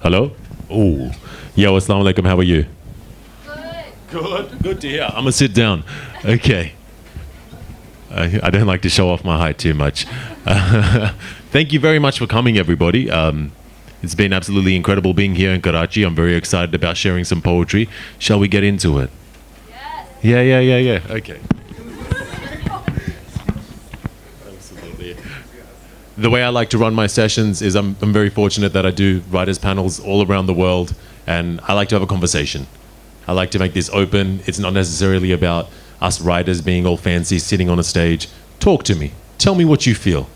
Hello? Oh. Yo, assalamu alaikum, how are you? Good to hear. I'm gonna sit down. Okay. I don't like to show off my height too much. Thank you very much for coming, everybody. It's been absolutely incredible being here in Karachi. I'm very excited about sharing some poetry. Shall we get into it? Yes. Yeah. Okay. Absolutely. The way I like to run my sessions is I'm very fortunate that I do writers' panels all around the world, and I like to have a conversation. I like to make this open. It's not necessarily about us writers being all fancy, sitting on a stage. Talk to me. Tell me what you feel.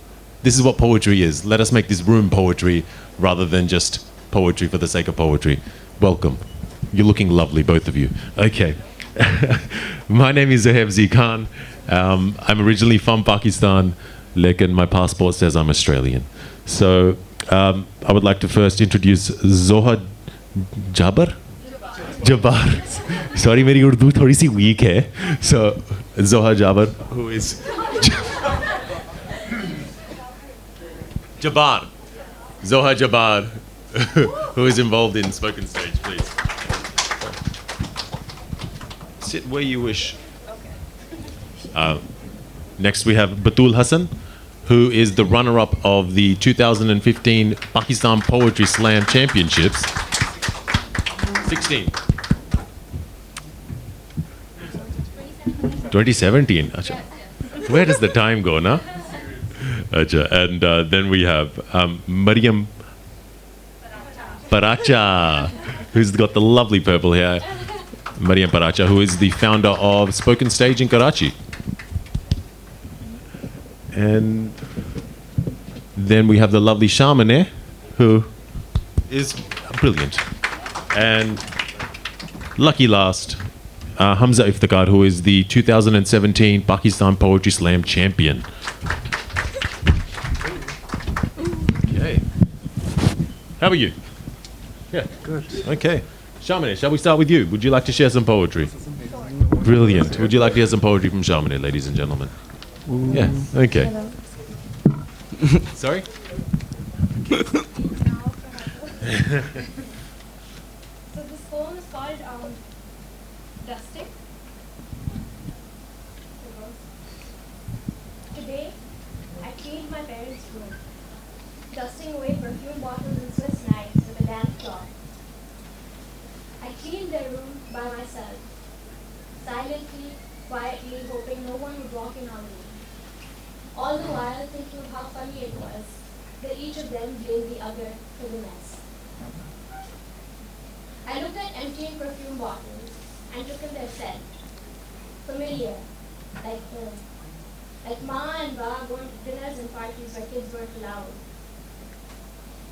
This is what poetry is. Let us make this room poetry rather than just poetry for the sake of poetry. Welcome. You're looking lovely, both of you. Okay. My name is Zohab Khan. I'm originally from Pakistan, lekin my passport says I'm Australian. So I would like to first introduce Zoha Jabbar. Jabbar. Sorry, मेरी उर्दू थोड़ी सी weak है. So Zoha Jabbar, who is Jabbar. Zoha Jabbar, who is involved in spoken stage, please. Sit where you wish. Next we have Batool Hassan, who is the runner-up of the 2015 Pakistan Poetry Slam Championships. 16. 2017. Achha. Where does the time go, na? Achha. And then we have Mariam Paracha, who's got the lovely purple hair. Mariam Paracha, who is the founder of Spoken Stage in Karachi. And then we have the lovely Shameneh, who is brilliant. And lucky last, Hamza Iftikhar, who is the 2017 Pakistan Poetry Slam champion. Okay. How are you? Yeah. Good. Okay. Shameneh, shall we start with you? Would you like to share some poetry? Brilliant. Would you like to hear some poetry from Shameneh, ladies and gentlemen? Yeah. Okay. Sorry? So this poem is called Dusting. Today, I cleaned my parents' room, dusting away perfume bottles and Swiss knives with a damp cloth. I cleaned their room by myself, silently, quietly, hoping no one would walk in on me. All the while thinking of how funny it was that each of them blamed the other for the mess. I looked at emptying perfume bottles and took in their scent. Familiar, like home. Like Ma and Ba going to dinners and parties where kids weren't allowed.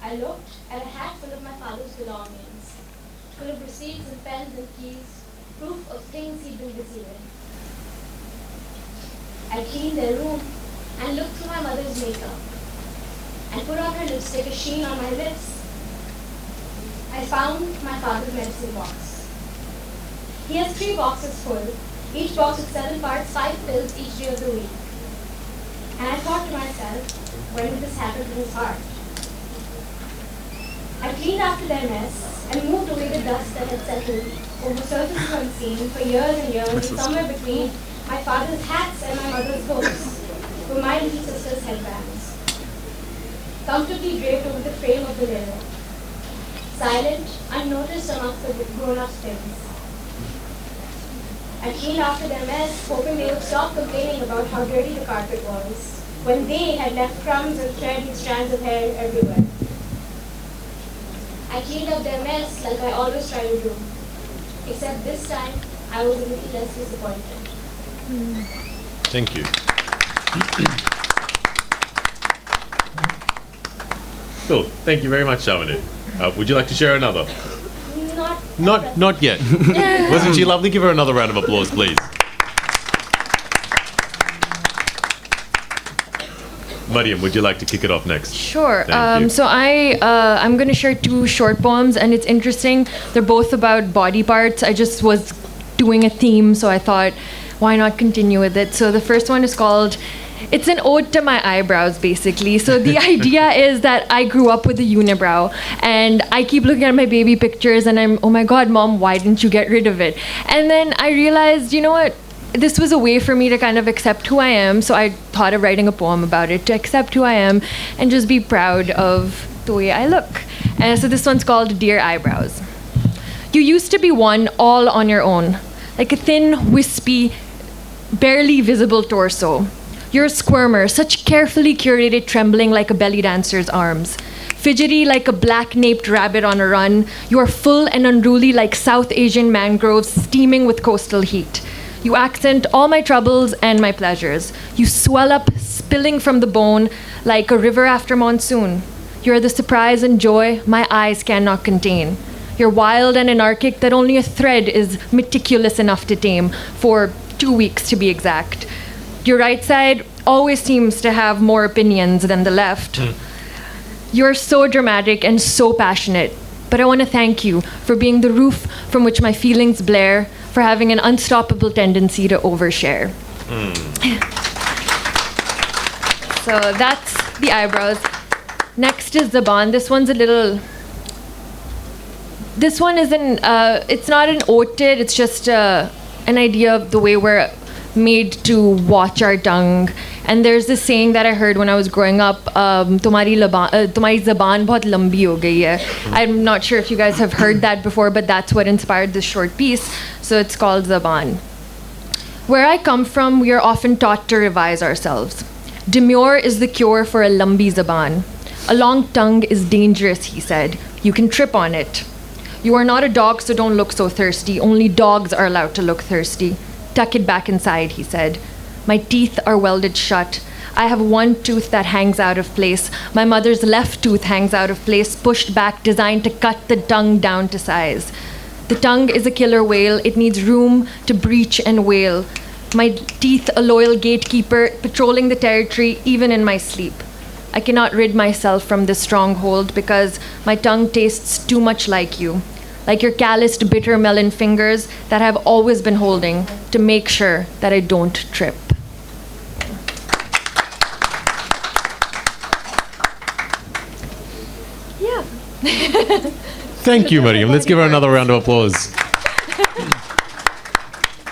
I looked at a hat full of my father's belongings, full of receipts and pens and keys, proof of things he'd been busy with. I cleaned their room and looked through my mother's makeup and put on her lipstick a sheen on my lips. I found my father's medicine box. He has 3 boxes full, each box with 7 parts, 5 pills each day of the week. And I thought to myself, when did this happen to his heart? I cleaned after their mess and moved away the dust that had settled over surfaces unseen for years and years, and somewhere between my father's hats and my mother's books were my little sister's headbands, comfortably draped over the frame of the mirror, silent, unnoticed amongst the grown-up things. I cleaned after their mess, hoping they would stop complaining about how dirty the carpet was, when they had left crumbs of thread and strands of hair everywhere. I cleaned up their mess like I always try to do, except this time I was a little less disappointed. Thank you. Cool. Thank you very much, Shameneh. Would you like to share another? Not yet. Wasn't she lovely? Give her another round of applause, please. Mariam, would you like to kick it off next? Sure. Thank you. So I'm going to share 2 short poems, and it's interesting. They're both about body parts. I just was doing a theme, so I thought, why not continue with it? So the first one is called It's an ode to my eyebrows, basically. So the idea is that I grew up with a unibrow, and I keep looking at my baby pictures, and I'm, oh my God, Mom, why didn't you get rid of it? And then I realized, you know what? This was a way for me to kind of accept who I am, so I thought of writing a poem about it, to accept who I am and just be proud of the way I look. And so this one's called Dear Eyebrows. You used to be one all on your own, like a thin, wispy, barely visible torso. You're a squirmer, such carefully curated trembling like a belly dancer's arms. Fidgety like a black-naped rabbit on a run, you are full and unruly like South Asian mangroves steaming with coastal heat. You accent all my troubles and my pleasures. You swell up, spilling from the bone like a river after monsoon. You're the surprise and joy my eyes cannot contain. You're wild and anarchic that only a thread is meticulous enough to tame, for 2 weeks to be exact. Your right side always seems to have more opinions than the left. You're so dramatic and so passionate, but I want to thank you for being the roof from which my feelings blare, for having an unstoppable tendency to overshare. So that's the eyebrows. Next is Zaban. This one's a little... This one isn't... it's not an oated, it's just an idea of the way we're made to watch our tongue. And there's this saying that I heard when I was growing up, tumhari zaban bahut lambi ho gayi hai. I'm not sure if you guys have heard that before, but that's what inspired this short piece. So it's called Zaban. Where I come from, we are often taught to revise ourselves. Demure is the cure for a lambi zaban. A long tongue is dangerous, he said. You can trip on it. You are not a dog, so don't look so thirsty. Only dogs are allowed to look thirsty. Tuck it back inside, he said. My teeth are welded shut. I have one tooth that hangs out of place. My mother's left tooth hangs out of place, pushed back, designed to cut the tongue down to size. The tongue is a killer whale. It needs room to breach and wail. My teeth a loyal gatekeeper, patrolling the territory even in my sleep. I cannot rid myself from this stronghold because my tongue tastes too much like you. Like your calloused, bitter melon fingers that I've always been holding to make sure that I don't trip. Yeah. Thank you, Mariam. Let's give her another round of applause.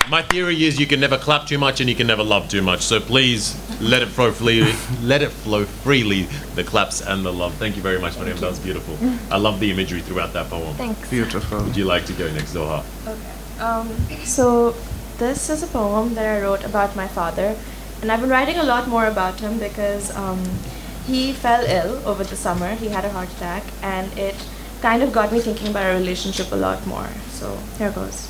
My theory is you can never clap too much and you can never love too much. So please let it flow freely. Let it flow freely. The claps and the love. Thank you very much, Mariam. That was beautiful. I love the imagery throughout that poem. Thanks. Beautiful. Would you like to go next, Zoha? Okay. So this is a poem that I wrote about my father, and I've been writing a lot more about him because he fell ill over the summer. He had a heart attack, and it kind of got me thinking about our relationship a lot more. So here goes.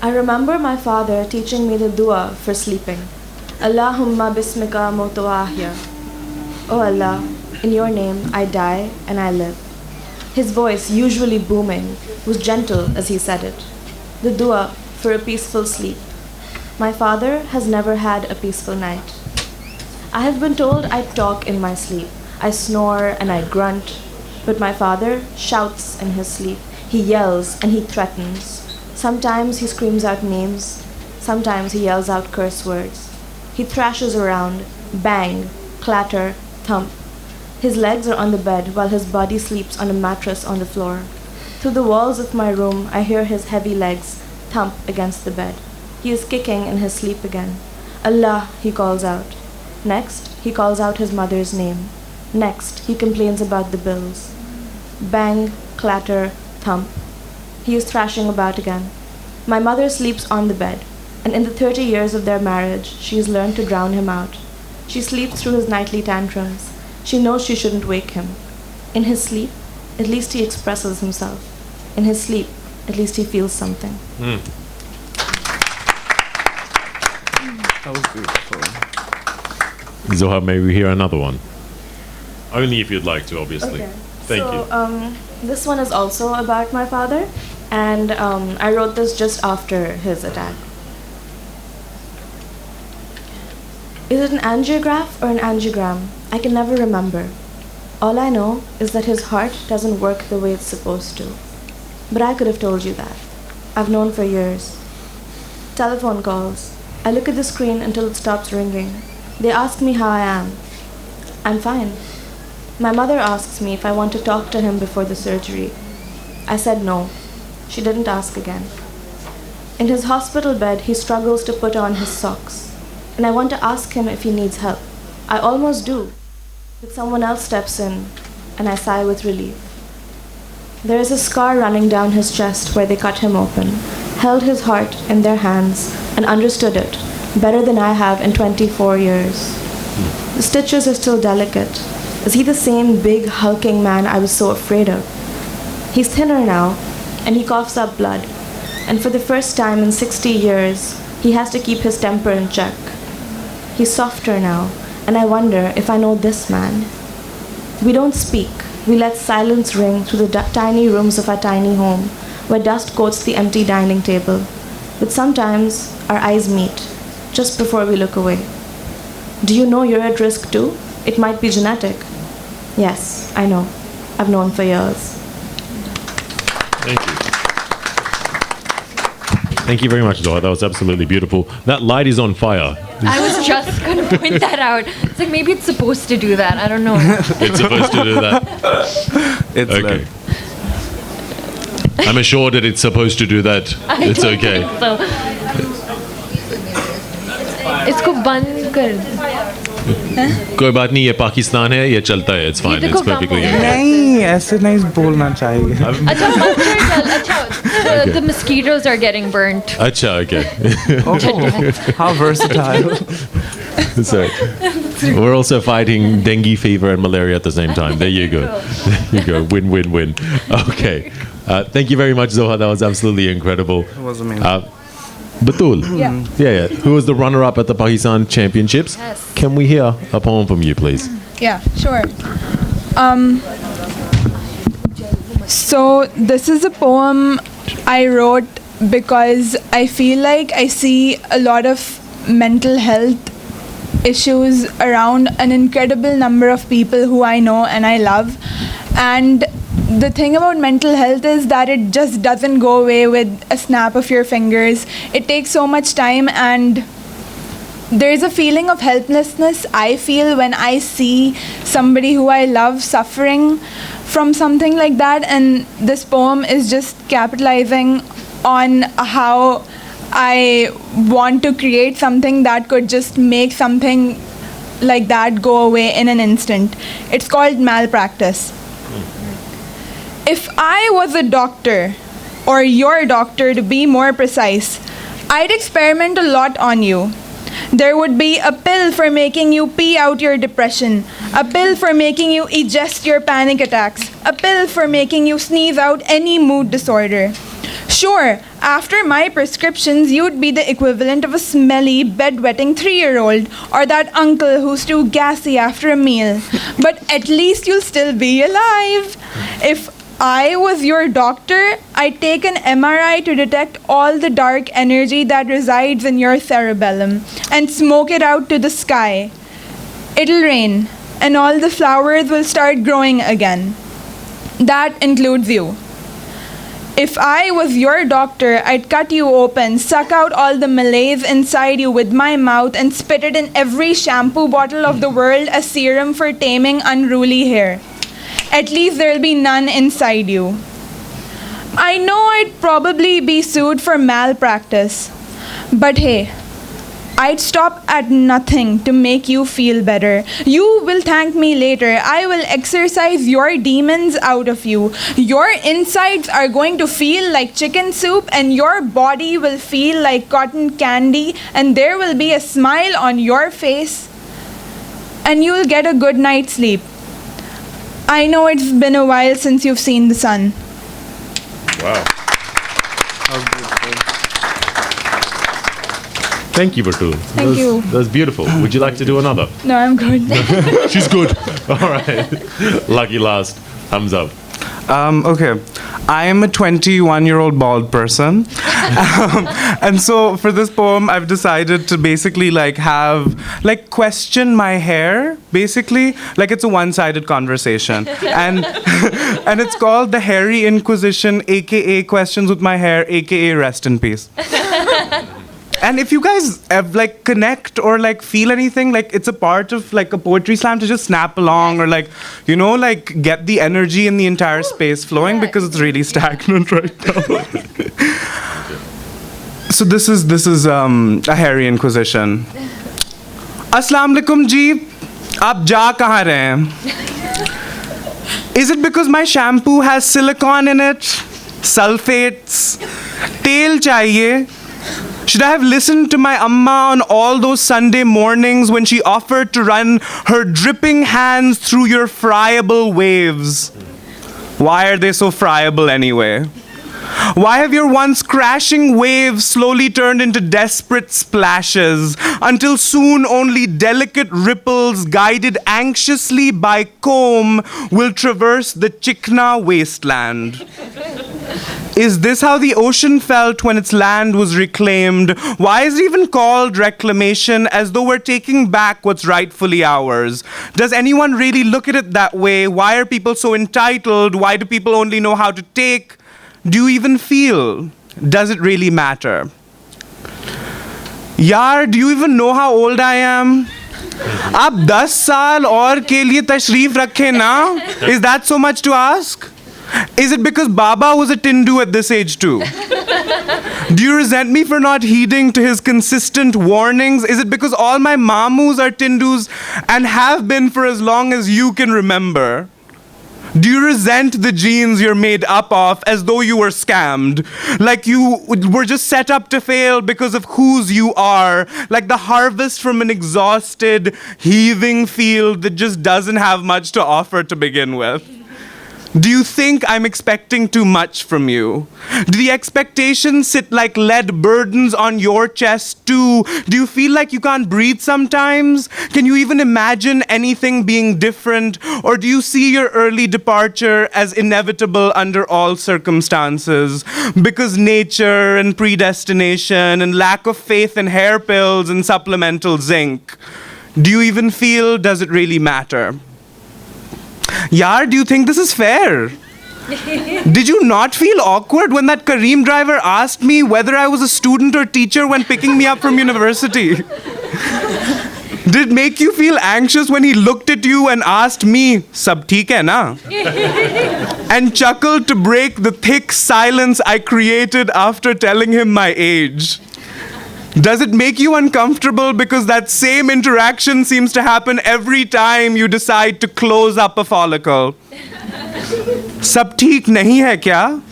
I remember my father teaching me the dua for sleeping. Allahumma bismika mutu ahya. Oh Allah, in your name I die and I live. His voice, usually booming, was gentle as he said it. The dua for a peaceful sleep. My father has never had a peaceful night. I have been told I talk in my sleep. I snore and I grunt. But my father shouts in his sleep. He yells and he threatens. Sometimes he screams out names. Sometimes he yells out curse words. He thrashes around, bang, clatter, thump. His legs are on the bed while his body sleeps on a mattress on the floor. Through the walls of my room, I hear his heavy legs thump against the bed. He is kicking in his sleep again. Allah, he calls out. Next, he calls out his mother's name. Next, he complains about the bills. Bang, clatter, thump. He is thrashing about again. My mother sleeps on the bed, and in the 30 years of their marriage, she has learned to drown him out. She sleeps through his nightly tantrums. She knows she shouldn't wake him. In his sleep, at least he expresses himself. In his sleep, at least he feels something. That was beautiful. Zohab, may we hear another one? Only if you'd like to, obviously. Okay. Thank you. This one is also about my father, and I wrote this just after his attack. Is it an angiograph or an angiogram? I can never remember. All I know is that his heart doesn't work the way it's supposed to. But I could have told you that. I've known for years. Telephone calls, I look at the screen until it stops ringing. They ask me how I am. I'm fine. My mother asks me if I want to talk to him before the surgery. I said no. She didn't ask again. In his hospital bed, he struggles to put on his socks. And I want to ask him if he needs help. I almost do. But someone else steps in, and I sigh with relief. There is a scar running down his chest where they cut him open, held his heart in their hands, and understood it better than I have in 24 years. The stitches are still delicate. Is he the same big, hulking man I was so afraid of? He's thinner now, and he coughs up blood. And for the first time in 60 years, he has to keep his temper in check. He's softer now, and I wonder if I know this man. We don't speak. We let silence ring through the tiny rooms of our tiny home, where dust coats the empty dining table. But sometimes our eyes meet, just before we look away. Do you know you're at risk too? It might be genetic. Yes, I know. I've known for years. Thank you. Thank you very much, Zoha. That was absolutely beautiful. That light is on fire. I was just going to point that out. It's like maybe it's supposed to do that. I don't know. It's supposed to do that. It's Okay. I'm assured that it's supposed to do that. It's okay. So इसको बंद कर कोई बात नहीं, ये पाकिस्तान है, ये चलता है. It's fine. देखो It's perfectly काम हो okay. नहीं, ऐसे नहीं बोलना चाहिए. अच्छा मच्छर चल अच्छा the mosquitoes are getting burnt. Acha, okay. Oh, how versatile. So, we're also fighting dengue fever and malaria at the same time. There you go. There you go. Win, win, win. Okay. Thank you very much, Zoha. That was absolutely incredible. It was amazing. Batool. Yeah. Yeah. Who was the runner-up at the Pakistan Championships? Yes. Can we hear a poem from you, please? Yeah, sure. So this is a poem I wrote because I feel like I see a lot of mental health issues around an incredible number of people who I know and I love. And the thing about mental health is that it just doesn't go away with a snap of your fingers. It takes so much time, and there's a feeling of helplessness I feel when I see somebody who I love suffering from something like that. And this poem is just capitalizing on how I want to create something that could just make something like that go away in an instant. It's called Malpractice. If I was a doctor, or your doctor to be more precise, I'd experiment a lot on you. There would be a pill for making you pee out your depression, a pill for making you ingest your panic attacks, a pill for making you sneeze out any mood disorder. Sure, after my prescriptions, you'd be the equivalent of a smelly, bedwetting 3-year-old, or that uncle who's too gassy after a meal. But at least you'll still be alive. If I was your doctor, I'd take an MRI to detect all the dark energy that resides in your cerebellum and smoke it out to the sky. It'll rain, and all the flowers will start growing again. That includes you. If I was your doctor, I'd cut you open, suck out all the malaise inside you with my mouth, and spit it in every shampoo bottle of the world as serum for taming unruly hair. At least there'll be none inside you. I know I'd probably be sued for malpractice, but hey, I'd stop at nothing to make you feel better. You will thank me later. I will exorcise your demons out of you. Your insides are going to feel like chicken soup, and your body will feel like cotton candy, and there will be a smile on your face, and you'll get a good night's sleep. I know it's been a while since you've seen the sun. Wow. Thank you, Batool. Thank you. That was beautiful. Would you like to do another? No, I'm good. She's good. All right. Lucky last. Hamza. Okay. I am a 21-year-old bald person. And so for this poem, I've decided to basically question my hair, basically. Like it's a one-sided conversation. And and it's called The Hairy Inquisition, a.k.a. Questions with My Hair, a.k.a. Rest in Peace. And if you guys like connect or like feel anything, like it's a part of like a poetry slam to just snap along or like, you know, like get the energy in the entire space flowing because it's really stagnant right now. So this is a hairy inquisition. Assalamu alaikum ji, aap ja kahan rahe hain? Is it because my shampoo has silicone in it? Sulfates? Tel chahiye? Should I have listened to my amma on all those Sunday mornings when she offered to run her dripping hands through your friable waves? Why are they so friable anyway? Why have your once crashing waves slowly turned into desperate splashes until soon only delicate ripples guided anxiously by comb will traverse the Chikna wasteland? Is this how the ocean felt when its land was reclaimed? Why is it even called reclamation, as though we're taking back what's rightfully ours? Does anyone really look at it that way? Why are people so entitled? Why do people only know how to take? Do you even feel? Does it really matter? Yaar, do you even know how old I am? आप 10 साल और के लिए तशरीफ रखे ना? Is that so much to ask? Is it because Baba was a Tindu at this age too? Do you resent me for not heeding to his consistent warnings? Is it because all my mamus are Tindus and have been for as long as you can remember? Do you resent the genes you're made up of as though you were scammed? Like you were just set up to fail because of whose you are? Like the harvest from an exhausted, heaving field that just doesn't have much to offer to begin with? Do you think I'm expecting too much from you? Do the expectations sit like lead burdens on your chest too? Do you feel like you can't breathe sometimes? Can you even imagine anything being different? Or do you see your early departure as inevitable under all circumstances? Because nature and predestination and lack of faith in hair pills and supplemental zinc. Do you even feel, does it really matter? Yaar, do you think this is fair? Did you not feel awkward when that Kareem driver asked me whether I was a student or teacher when picking me up from university? Did it make you feel anxious when he looked at you and asked me, "Sab theek hai na?" and chuckled to break the thick silence I created after telling him my age? Does it make you uncomfortable because that same interaction seems to happen every time you decide to close up a follicle? Sab theek nahi hai kya?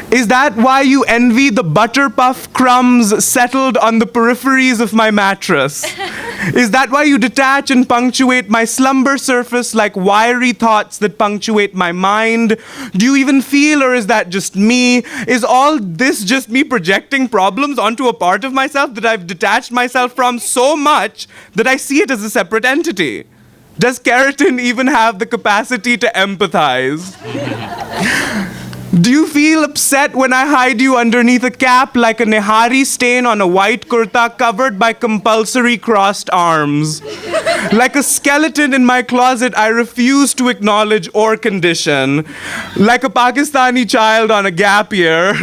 Is that why you envy the butter puff crumbs settled on the peripheries of my mattress? Is that why you detach and punctuate my slumber surface like wiry thoughts that punctuate my mind? Do you even feel, or is that just me? Is all this just me projecting problems onto a part of myself that I've detached myself from so much that I see it as a separate entity? Does keratin even have the capacity to empathize? Do you feel upset when I hide you underneath a cap like a Nihari stain on a white kurta covered by compulsory crossed arms? Like a skeleton in my closet I refuse to acknowledge or condition. Like a Pakistani child on a gap year.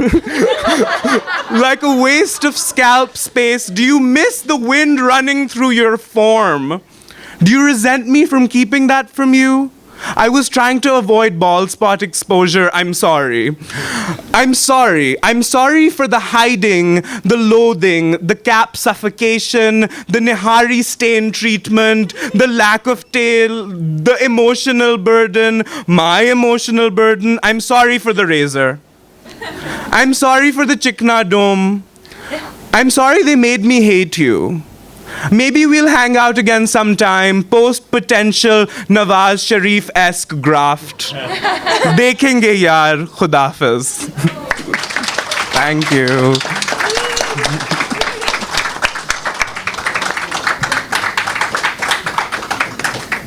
Like a waste of scalp space, do you miss the wind running through your form? Do you resent me from keeping that from you? I was trying to avoid bald spot exposure. I'm sorry. I'm sorry. I'm sorry for the hiding, the loathing, the cap suffocation, the Nihari stain treatment, the lack of tail, the emotional burden, my emotional burden. I'm sorry for the razor. I'm sorry for the Chikna dome. I'm sorry they made me hate you. Maybe we'll hang out again sometime, post-potential Nawaz Sharif-esque graft. Dekhenge yaar, Khudafiz. Thank you.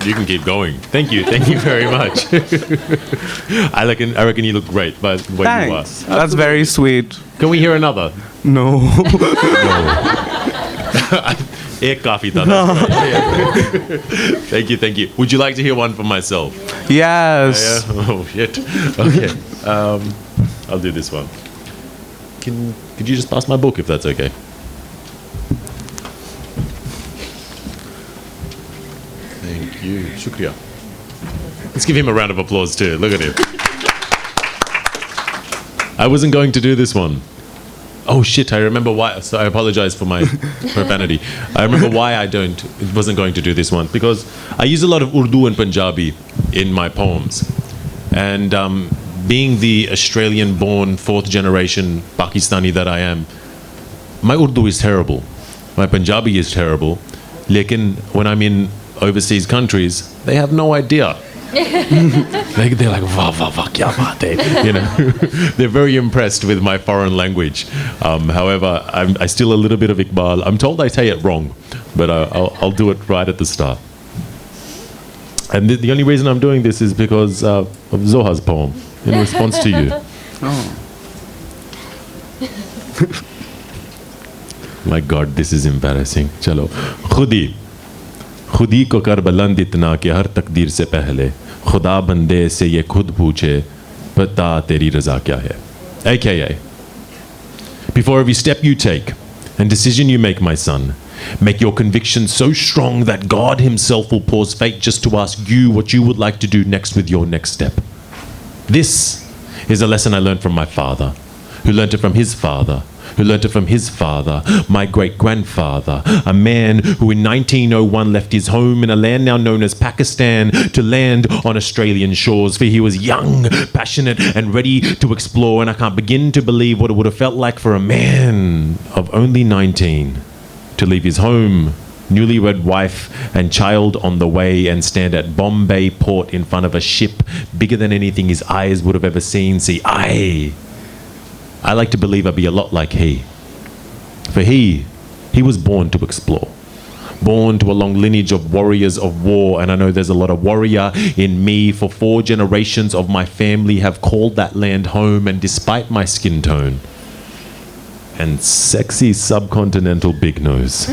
You can keep going. Thank you very much. I reckon you look great by the way you are. Thanks. That's very sweet. Can we hear another? No. Ek kafi tha. Thank you. Would you like to hear one from myself? Yes. Yeah? Oh shit. Okay. I'll do this one. Could you just pass my book if that's okay? Thank you. Shukriya. Let's give him a round of applause too. Look at him. I wasn't going to do this one. Oh shit, I remember why. So I apologize for my profanity. I remember why wasn't going to do this one. Because I use a lot of Urdu and Punjabi in my poems. And being the Australian-born, fourth generation Pakistani that I am, my Urdu is terrible. My Punjabi is terrible. Lekin when I'm in overseas countries, they have no idea. They're like, "Wah, wah, wah, kya baat hai?" You know, they're very impressed with my foreign language. However, I still a little bit of Iqbal. I'm told I say it wrong, but I'll do it right at the start. And the only reason I'm doing this is because of Zoha's poem in response to you. My God, this is embarrassing. Chalo. खुदी को कर बुलंद इतना कि हर तकदीर से पहले खुदा बंदे से ये खुद पूछे बता तेरी रज़ा क्या है. AKA, before every step you take and decision you make, my son, make your conviction so strong that God himself will pause fate just to ask you what you would like to do next with your next step. This is a lesson I learned from my father, who learned it from his father, who learnt it from his father, my great-grandfather, a man who in 1901 left his home in a land now known as Pakistan to land on Australian shores, for he was young, passionate, and ready to explore, and I can't begin to believe what it would have felt like for a man of only 19 to leave his home, newlywed wife and child on the way, and stand at Bombay port in front of a ship bigger than anything his eyes would have ever seen. See, I like to believe I'd be a lot like he. For he was born to explore. Born to a long lineage of warriors of war, and I know there's a lot of warrior in me, for 4 generations of my family have called that land home, and despite my skin tone and sexy subcontinental big nose,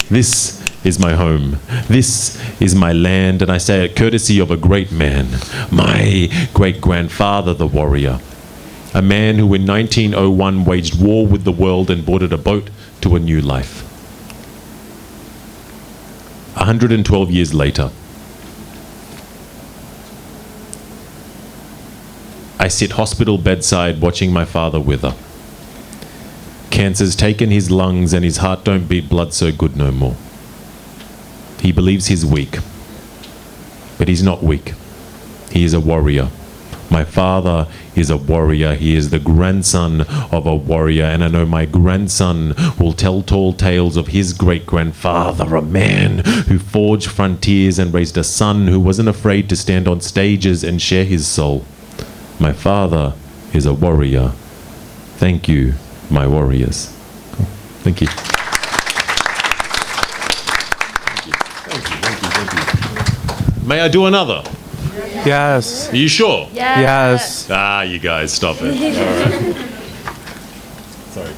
this is my home. This is my land, and I say it courtesy of a great man, my great-grandfather, the warrior. A man who in 1901 waged war with the world and boarded a boat to a new life. 112 years later, I sit hospital bedside watching my father wither. Cancer's taken his lungs and his heart don't beat blood so good no more. He believes he's weak, but he's not weak. He is a warrior. My father is a warrior. He is the grandson of a warrior, and I know my grandson will tell tall tales of his great-grandfather, a man who forged frontiers and raised a son who wasn't afraid to stand on stages and share his soul. My father is a warrior. Thank you, my warriors. Cool. Thank you. Thank you. May I do another? Yes. Are you sure? Yes. Ah, you guys, stop it. All right. Sorry.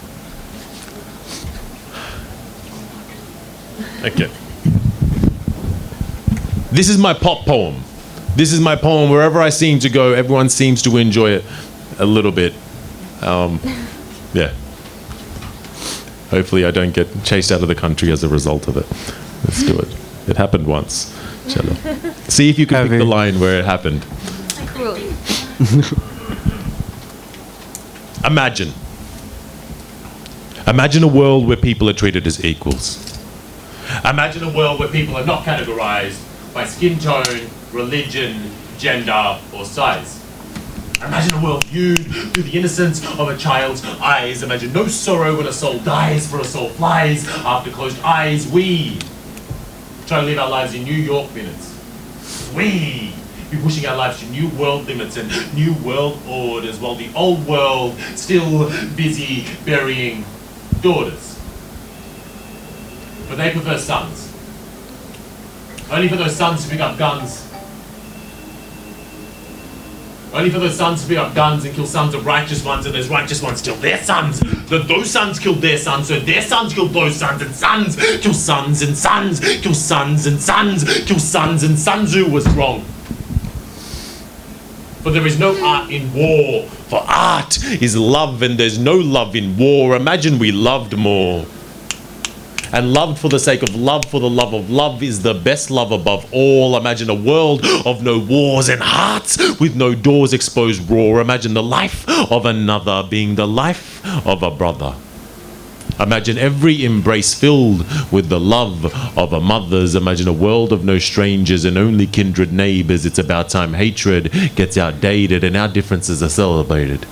Okay. This is my pop poem. This is my poem. Wherever I seem to go, everyone seems to enjoy it a little bit. Yeah. Hopefully I don't get chased out of the country as a result of it. Let's do it. It happened once. Chalo. See if you can pick the line where it happened. Cool. Imagine. Imagine a world where people are treated as equals. Imagine a world where people are not categorized by skin tone, religion, gender, or size. Imagine a world viewed through the innocence of a child's eyes. Imagine no sorrow when a soul dies, for a soul flies. After closed eyes, we try to live our lives in New York minutes. We be pushing our lives to new world limits and new world orders, while the old world still busy burying daughters. But they prefer sons. Only for those sons to pick up guns. Only for those sons to pick up guns and kill sons of righteous ones, and those righteous ones kill their sons. Those sons killed their sons, so their sons killed those sons, and sons kill sons, and sons kill sons, and sons kill sons, and Sun Tzu was wrong. For there is no art in war, for art is love, and there's no love in war. Imagine we loved more. and loved for the sake of love, for the love of love is the best love above all. Imagine a world of no wars and hearts with no doors exposed raw. Imagine the life of another being the life of a brother. Imagine every embrace filled with the love of a mother's. Imagine a world of no strangers and only kindred neighbors. It's about time hatred gets outdated and our differences are celebrated.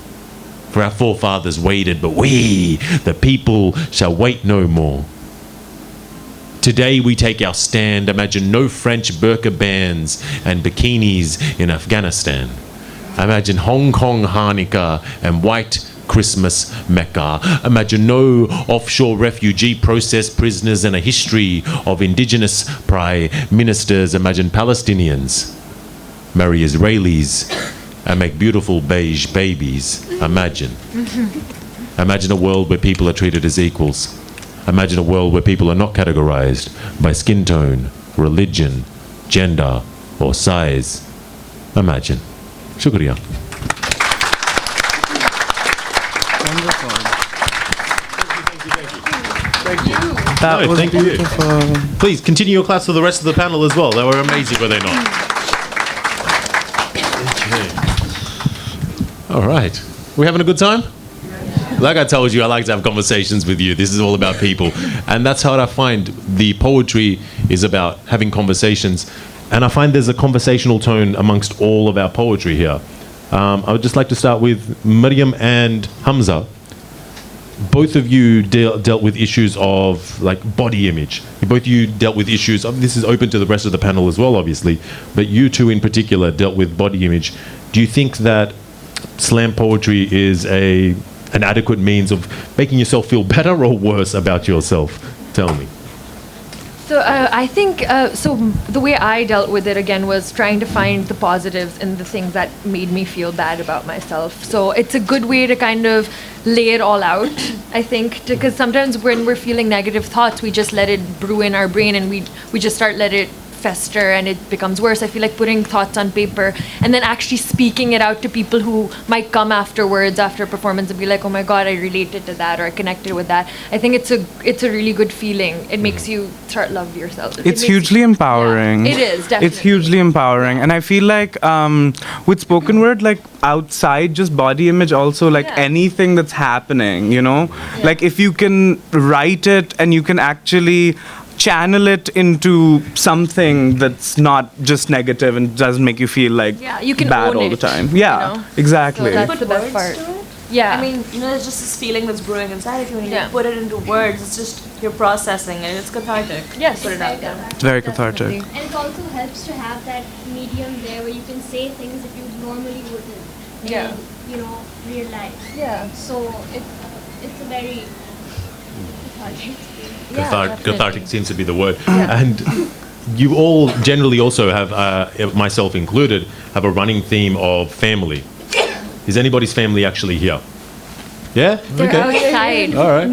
For our forefathers waited, but we, the people, shall wait no more. Today we take our stand. Imagine no French burqa bans and bikinis in Afghanistan. Imagine Hong Kong Hanukkah and white Christmas Mecca. Imagine no offshore refugee process prisoners and a history of indigenous prime ministers. Imagine Palestinians marry Israelis and make beautiful beige babies. Imagine. Imagine a world where people are treated as equals. Imagine a world where people are not categorized by skin tone, religion, gender, or size. Imagine. Shukriya. That was thank you. beautiful. Please continue your class to the rest of the panel as well. They were amazing, were they not? Okay. All right. We having a good time? Like I told you, I like to have conversations with you. This is all about people. And that's how I find the poetry is about having conversations. And I find there's a conversational tone amongst all of our poetry here. I would just like to start with Mariam and Hamza. Both of you dealt with issues of like body image. Both of you dealt with issues of, this is open to the rest of the panel as well, obviously, but you two in particular dealt with body image. Do you think that slam poetry is an adequate means of making yourself feel better or worse about yourself? Tell me. So I think, so the way I dealt with it again was trying to find the positives in the things that made me feel bad about myself. So it's a good way to kind of lay it all out, I think, because sometimes when we're feeling negative thoughts, we just let it brew in our brain and we just start let it fester and it becomes worse. I feel like putting thoughts on paper and then actually speaking it out to people who might come afterwards after a performance and be like, oh my God, I related to that or I connected with that. I think it's a really good feeling. It makes you start love yourself. It's hugely empowering. Yeah, it is, definitely. It's hugely empowering. And I feel like with spoken word, like outside just body image, also like anything that's happening, you know? Yeah. Like if you can write it and you can actually channel it into something that's not just negative and doesn't make you feel like you can bad own all the it, time. Yeah, you know? exactly. So that's Put the best words part. to it? Yeah. I mean, there's just this feeling that's brewing inside of you when you Yeah. put it into words. It's just you're processing and it's cathartic. Yes. Put it out there. It's very cathartic. Definitely. And it also helps to have that medium there where you can say things that you normally wouldn't Yeah. in, real life. Yeah. So it's a very cathartic experience. Cathartic seems to be the word. And you all generally also have, myself included, have a running theme of family. Is anybody's family actually here? Yeah? They're outside. All right.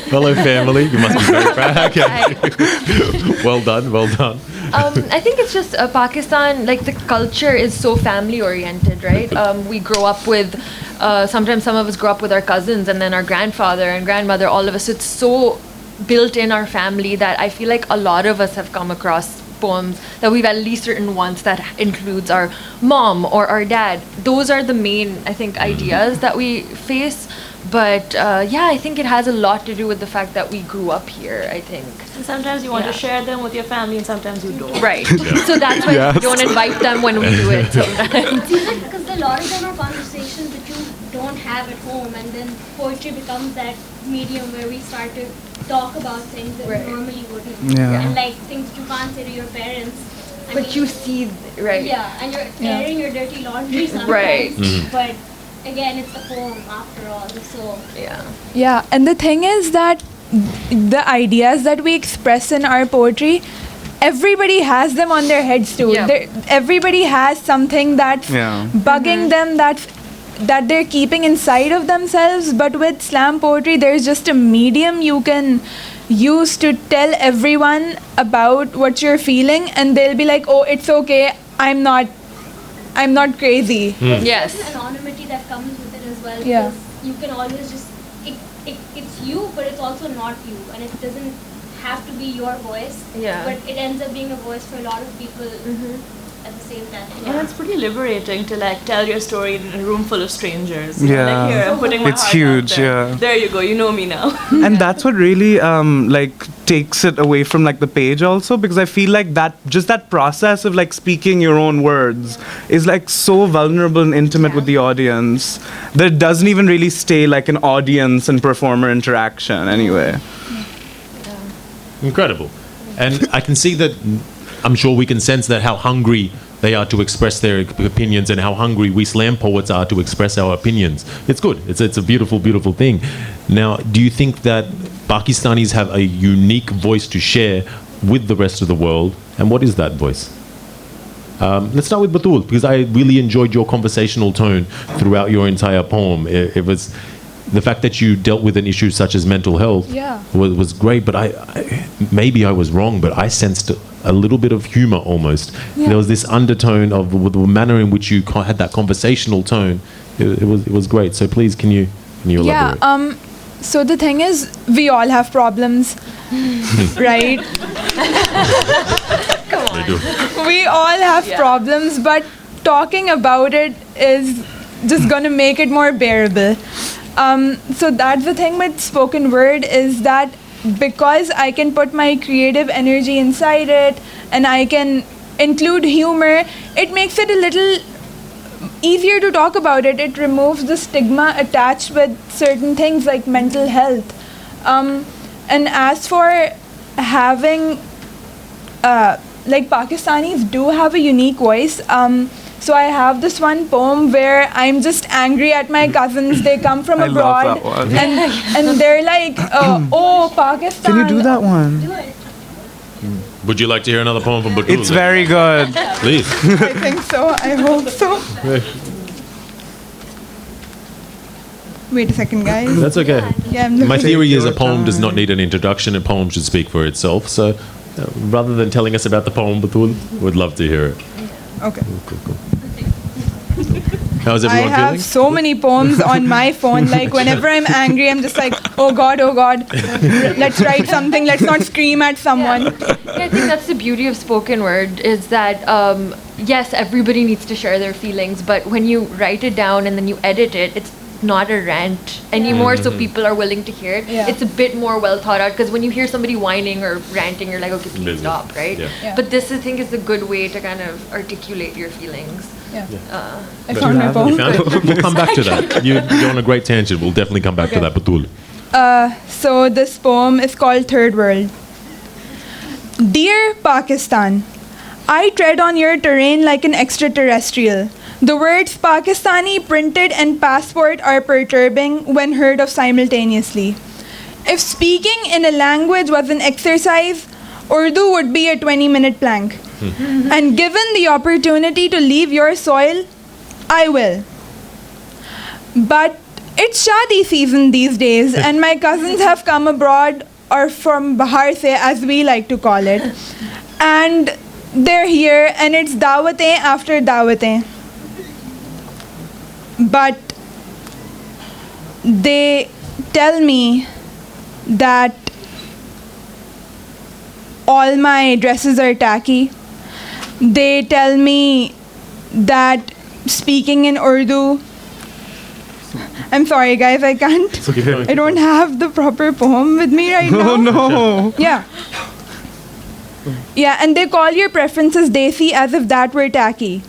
Hello, family. You must be very proud. Okay. Well done. Well done. I think it's just Pakistan, like the culture is so family oriented, right? We grow up with, sometimes some of us grow up with our cousins and then our grandfather and grandmother, all of us. It's so built in our family that I feel like a lot of us have come across poems that we've at least written once that includes our mom or our dad. Those are the main, I think, ideas that we face. But I think it has a lot to do with the fact that we grew up here, I think. And sometimes you want to share them with your family and sometimes you don't. Right. So that's why we don't invite them when we do it sometimes. Because a lot of them are conversations that you don't have at home, and then poetry becomes that medium where we start to talk about things that we normally wouldn't. Yeah. And like things that you can't say to your parents. But you see, right? Yeah, and you're airing your dirty laundry sometimes. Right. But again, it's a poem after all, so. Yeah, and the thing is that the ideas that we express in our poetry, everybody has them on their heads too. Yeah. Everybody has something that's bugging them that they're keeping inside of themselves. But with slam poetry, there's just a medium you can use to tell everyone about what you're feeling, and they'll be like, "Oh, it's okay. I'm not crazy." Yes. There's anonymity that comes with it as well. Yeah. Because you can always just, it's you, but it's also not you. And it doesn't have to be your voice, Yeah. but it ends up being a voice for a lot of people at the same time. And it's pretty liberating to like tell your story in a room full of strangers. You know, Yeah. like, here, I'm putting my It's heart out huge, there. yeah. There you go. You know me now. And that's what really like takes it away from like the page also, because I feel like that just that process of like speaking your own words is like so vulnerable and intimate with the audience that it doesn't even really stay like an audience and performer interaction anyway. Incredible. And I can see that, I'm sure we can sense that how hungry they are to express their opinions and how hungry we slam poets are to express our opinions. It's good. It's a beautiful, beautiful thing. Now, do you think that Pakistanis have a unique voice to share with the rest of the world? And what is that voice? Let's start with Batool, because I really enjoyed your conversational tone throughout your entire poem. It was the fact that you dealt with an issue such as mental health was great, but maybe I was wrong, but I sensed a little bit of humor almost. There was this undertone of the manner in which you had that conversational tone. It was great. So please, can you elaborate? Yeah. So the thing is, we all have problems, right? They do. We all have problems, but talking about it is just gonna make it more bearable. So that's the thing with spoken word, is that because I can put my creative energy inside it and I can include humor, it makes it a little easier to talk about it. It removes the stigma attached with certain things like mental health. And as for having, like Pakistanis do have a unique voice. So I have this one poem where I'm just angry at my cousins. They come from abroad, love that one. and they're like, oh, Pakistan. Can you do that one? Do it. Would you like to hear another poem from Batool? It's very good. Please. I think so. I hope so. Wait a second, guys. That's okay. Yeah, I'm My looking. theory is a your poem does not time. need an introduction. A poem should speak for itself. So rather than telling us about the poem, Batool, would love to hear it. Okay. Cool. How's I everyone have feeling? so many poems on my phone. Like whenever I'm angry, I'm just like, oh God, let's write something. Let's not scream at someone. Yeah, I think that's the beauty of spoken word, is that yes, everybody needs to share their feelings, but when you write it down and then you edit it, it's not a rant anymore, so people are willing to hear it. Yeah. It's a bit more well thought out, because when you hear somebody whining or ranting, you're like, okay, please Business. stop, right? Yeah. Yeah. But this, I think, is a good way to kind of articulate your feelings. Yeah. Uh, I found my You poem. found it? We'll come back to that. You're on a great tangent. We'll definitely come back to that, Batool. So this poem is called Third World. Dear Pakistan, I tread on your terrain like an extraterrestrial. The words Pakistani, printed, and passport are perturbing when heard of simultaneously. If speaking in a language was an exercise, Urdu would be a 20-minute plank. And given the opportunity to leave your soil, I will. But it's Shadi season these days, and my cousins have come abroad, or from Bahar se, as we like to call it. And they're here, and it's dawate after dawate. But they tell me that all my dresses are tacky. They tell me that speaking in Urdu, I'm sorry guys, I can't. I don't have the proper poem with me right now. Oh no. Yeah. Yeah, and they call your preferences desi as if that were tacky.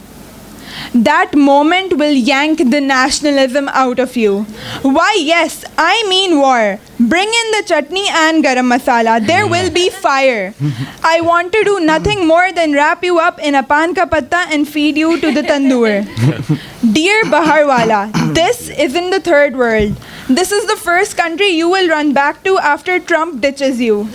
That moment will yank the nationalism out of you. Why, yes, I mean war. Bring in the chutney and garam masala. There will be fire. I want to do nothing more than wrap you up in a pan ka patta and feed you to the tandoor. Dear Baharwala, this isn't the third world. This is the first country you will run back to after Trump ditches you.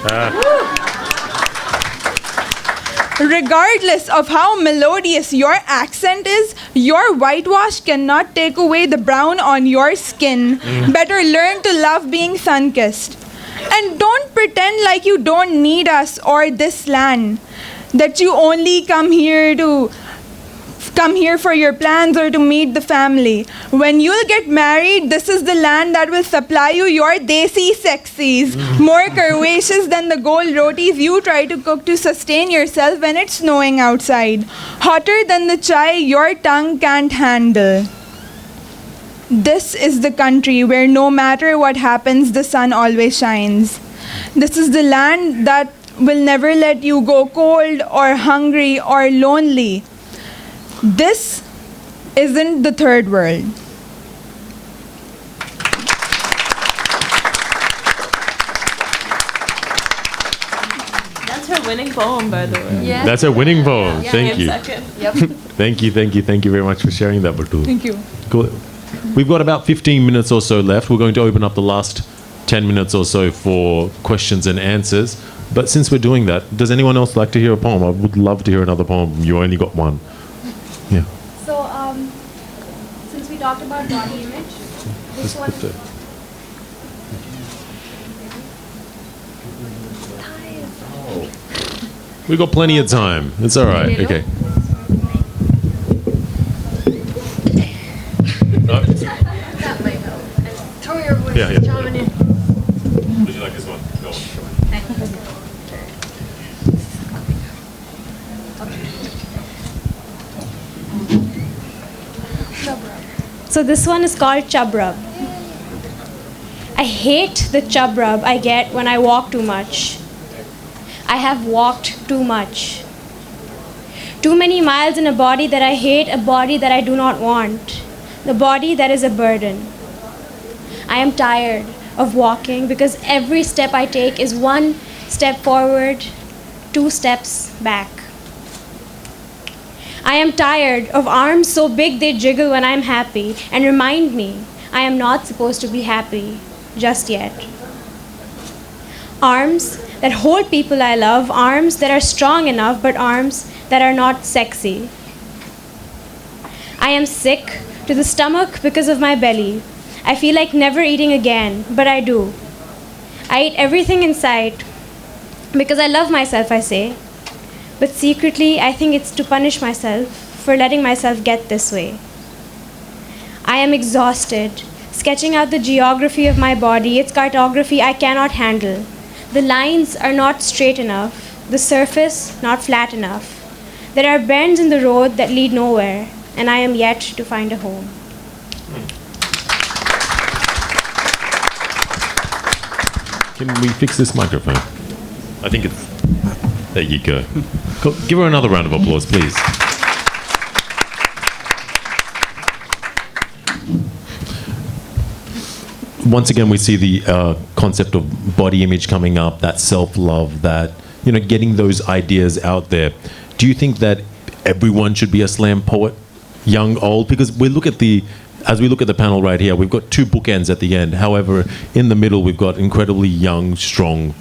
Regardless of how melodious your accent is, your whitewash cannot take away the brown on your skin. Better learn to love being sun-kissed. And don't pretend like you don't need us or this land. That you only come here to come here for your plans or to meet the family. When you'll get married, this is the land that will supply you your desi sexes, more curvaceous than the gold rotis you try to cook to sustain yourself when it's snowing outside, hotter than the chai your tongue can't handle. This is the country where no matter what happens, the sun always shines. This is the land that will never let you go cold or hungry or lonely. This isn't the third world. That's her winning poem, by the way. Yeah. That's a winning poem. Thank you. Second. Yep. Thank you very much for sharing that, Batool. Thank you. Cool. We've got about 15 minutes or so left. We're going to open up the last 10 minutes or so for questions and answers. But since we're doing that, does anyone else like to hear a poem? I would love to hear another poem. You only got one. Yeah. So, since we talked about body image, this one. We got plenty of time. It's all right. Okay. That might help. And throw your voice, Yeah. Shameneh. Would you like this one? Go on. So this one is called chub rub. I hate the chub rub I get when I walk too much. I have walked too much. Too many miles in a body that I hate, a body that I do not want, the body that is a burden. I am tired of walking because every step I take is one step forward, two steps back. I am tired of arms so big they jiggle when I am happy and remind me I am not supposed to be happy just yet. Arms that hold people I love, arms that are strong enough, but arms that are not sexy. I am sick to the stomach because of my belly. I feel like never eating again, but I do. I eat everything in sight because I love myself, I say. But secretly, I think it's to punish myself for letting myself get this way. I am exhausted, sketching out the geography of my body, its cartography I cannot handle. The lines are not straight enough, the surface not flat enough. There are bends in the road that lead nowhere, and I am yet to find a home. Can we fix this microphone? I think it's... There you go. Cool. Give her another round of applause, please. Once again, we see the concept of body image coming up, that self-love, that, you know, getting those ideas out there. Do you think that everyone should be a slam poet, young, old? Because as we look at the panel right here, we've got two bookends at the end. However, in the middle, we've got incredibly young, strong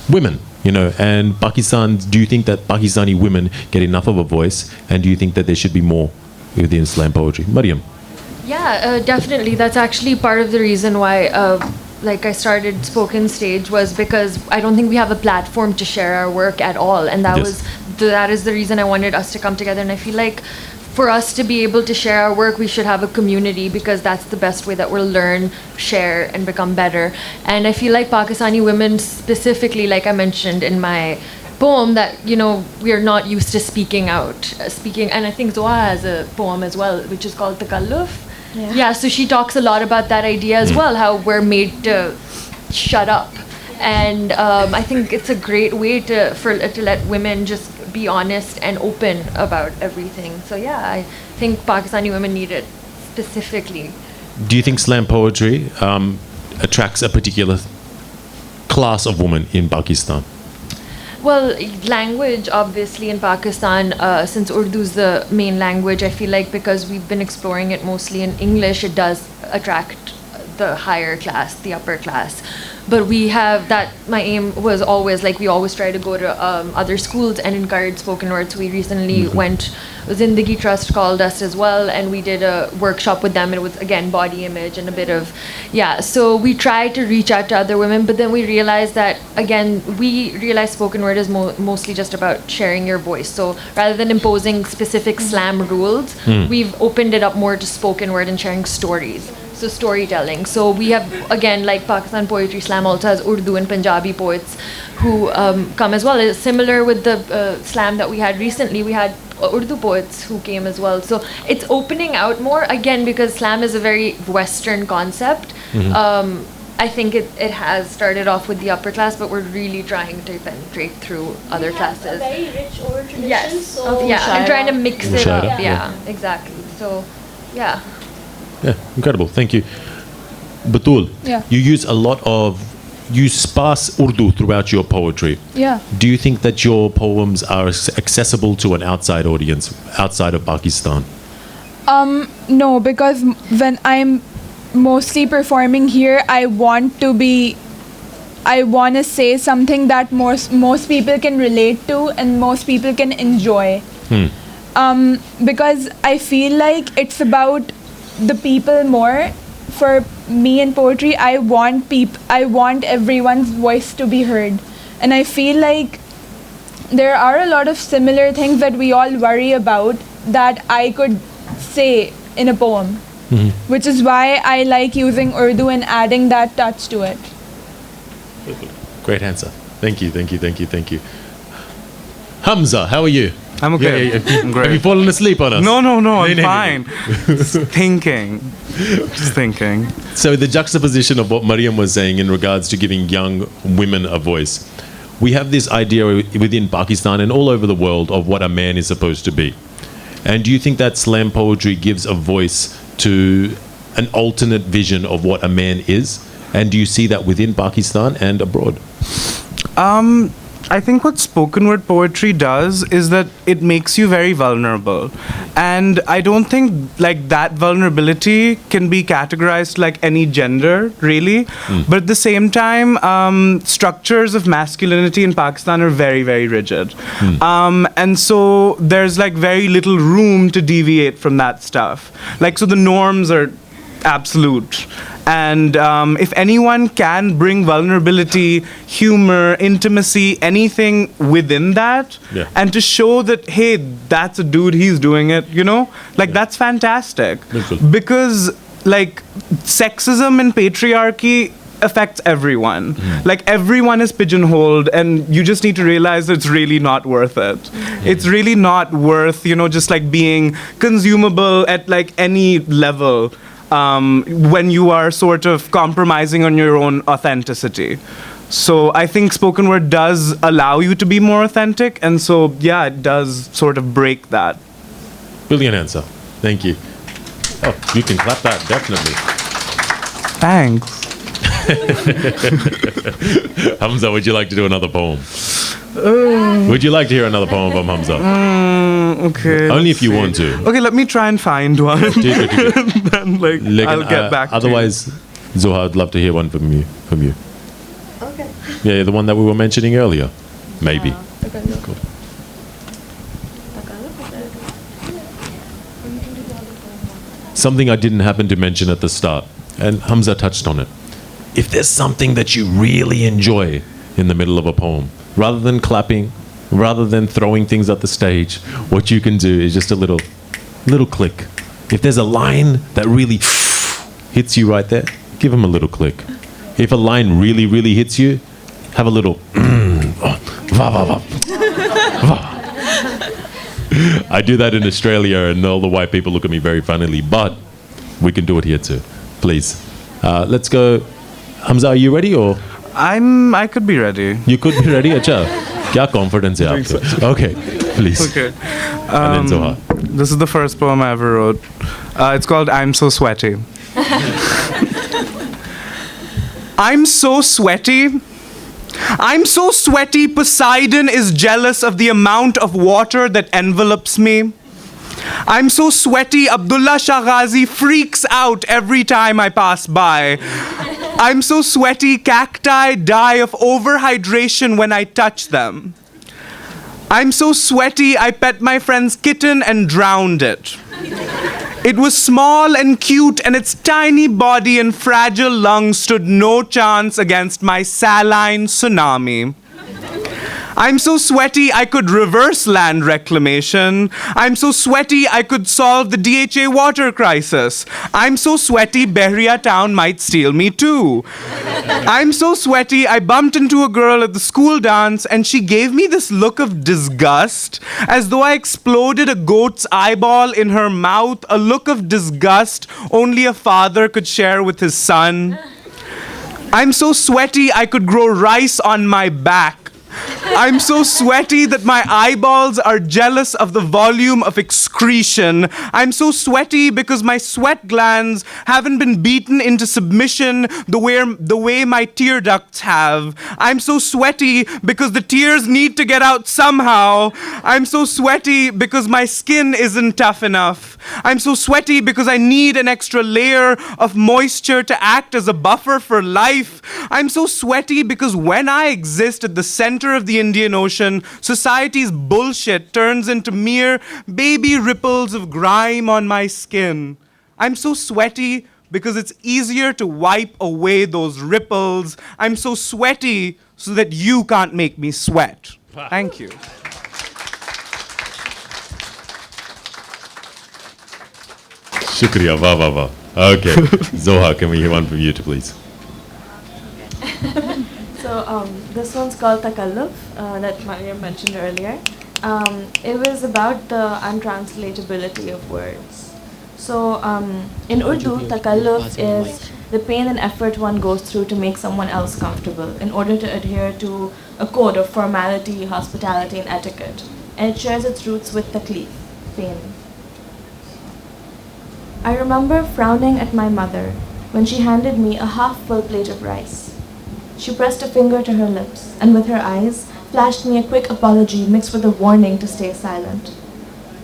women, you know. And Pakistan, do you think that Pakistani women get enough of a voice? And do you think that there should be more within slam poetry? Mariam? Yeah, definitely. That's actually part of the reason why I started Spoken Stage, was because I don't think we have a platform to share our work at all. And that is the reason I wanted us to come together. And I feel like for us to be able to share our work, we should have a community, because that's the best way that we'll learn, share, and become better. And I feel like Pakistani women specifically, like I mentioned in my poem, that, you know, we are not used to speaking out. And I think Zoha has a poem as well, which is called Takalluf. Yeah, so she talks a lot about that idea as well, how we're made to shut up. And I think it's a great way to let women just be honest and open about everything. So yeah, I think Pakistani women need it specifically. Do you think slam poetry attracts a particular class of women in Pakistan? Well, language, obviously, in Pakistan, since Urdu's the main language, I feel like because we've been exploring it mostly in English, it does attract the higher class, the upper class. but we have that. My aim was always like we always try to go to other schools and encourage spoken word. So we recently was in the Zindagi Trust called us as well, and we did a workshop with them. It was again body image and a bit of so we tried to reach out to other women, but then we realized that again we realized spoken word is mostly just about sharing your voice. So rather than imposing specific slam rules, we've opened it up more to spoken word and sharing stories. So storytelling. So we have, again, like Pakistan Poetry Slam also has Urdu and Punjabi poets who come as well. It's similar with the slam that we had recently. We had Urdu poets who came as well. So it's opening out more, again, because slam is a very Western concept. I think it has started off with the upper class, but we're really trying to penetrate through other classes. A very rich oral tradition. Yes. So I'm trying to mix it up. Mushaira, Yeah, exactly. So, yeah. Yeah, incredible. Thank you. Batool, Yeah. you sparse Urdu throughout your poetry. Yeah. Do you think that your poems are accessible to an outside audience, outside of Pakistan? No, because when I'm mostly performing here, I want to say something that most people can relate to and most people can enjoy. Because I feel like it's about the people more. For me in poetry, I want everyone's voice to be heard, and I feel like there are a lot of similar things that we all worry about that I could say in a poem, which is why I like using Urdu and adding that touch to it. Great answer. Thank you. Hamza, how are you? I'm okay. I'm great. Have you fallen asleep on us? No, I'm No. fine. Just thinking. So the juxtaposition of what Mariam was saying in regards to giving young women a voice. We have this idea within Pakistan and all over the world of what a man is supposed to be. And do you think that slam poetry gives a voice to an alternate vision of what a man is? And do you see that within Pakistan and abroad? I think what spoken word poetry does is that it makes you very vulnerable. And I don't think like that vulnerability can be categorized like any gender, really. But at the same time, structures of masculinity in Pakistan are very, very rigid. And so there's like very little room to deviate from that stuff. Like, so the norms are absolute. And if anyone can bring vulnerability, humor, intimacy, anything within that, and to show that, hey, that's a dude, he's doing it, that's fantastic. Because, like, sexism and patriarchy affects everyone. Like, everyone is pigeonholed, and you just need to realize that it's really not worth it. It's really not worth, just like being consumable at like any level. When you are sort of compromising on your own authenticity. So I think spoken word does allow you to be more authentic, and so, yeah, it does sort of break that. Brilliant answer. Thank you. Oh, you can clap that, definitely. Thanks. Hamza, would you like to do another poem? Would you like to hear another poem from Hamza? Okay. Only if you want to. Okay, let me try and find one. Then, I'll get back otherwise, to you. Zoha, I'd love to hear one from you. Okay. Yeah, the one that we were mentioning earlier. Maybe. Cool. Something I didn't happen to mention at the start, and Hamza touched on it. If there's something that you really enjoy in the middle of a poem, rather than clapping, rather than throwing things at the stage, what you can do is just a little click. If there's a line that really hits you right there, give him a little click. If a line really, really hits you, have a little I do that in Australia, and all the white people look at me very funnily, but we can do it here too. Please. Let's go. Hamza, are you ready or? I could be ready. You could be ready? Acha. Kya confidence hai aapko? Okay, please. Okay. And then Zoha. This is the first poem I ever wrote. It's called I'm So Sweaty. I'm so sweaty. I'm so sweaty, Poseidon is jealous of the amount of water that envelops me. I'm so sweaty, Abdullah Shah Ghazi freaks out every time I pass by. I'm so sweaty, cacti die of overhydration when I touch them. I'm so sweaty, I pet my friend's kitten and drowned it. It was small and cute, and its tiny body and fragile lungs stood no chance against my saline tsunami. I'm so sweaty I could reverse land reclamation. I'm so sweaty I could solve the DHA water crisis. I'm so sweaty Behria town might steal me too. I'm so sweaty I bumped into a girl at the school dance and she gave me this look of disgust, as though I exploded a goat's eyeball in her mouth, a look of disgust only a father could share with his son. I'm so sweaty I could grow rice on my back. I'm so sweaty that my eyeballs are jealous of the volume of excretion. I'm so sweaty because my sweat glands haven't been beaten into submission the way my tear ducts have. I'm so sweaty because the tears need to get out somehow. I'm so sweaty because my skin isn't tough enough. I'm so sweaty because I need an extra layer of moisture to act as a buffer for life. I'm so sweaty because when I exist at the center of the Indian Ocean, society's bullshit turns into mere baby ripples of grime on my skin. I'm so sweaty because it's easier to wipe away those ripples. I'm so sweaty so that you can't make me sweat. Thank you. Shukriya, va. Okay. Zoha, can we hear one from you too, please? So this one's called Takalluf, that Mariam mentioned earlier. It was about the untranslatability of words. So in Urdu, Takalluf is the pain and effort one goes through to make someone else comfortable in order to adhere to a code of formality, hospitality, and etiquette. And it shares its roots with taklif, pain. I remember frowning at my mother when she handed me a half-full plate of rice. She pressed a finger to her lips, and with her eyes, flashed me a quick apology mixed with a warning to stay silent.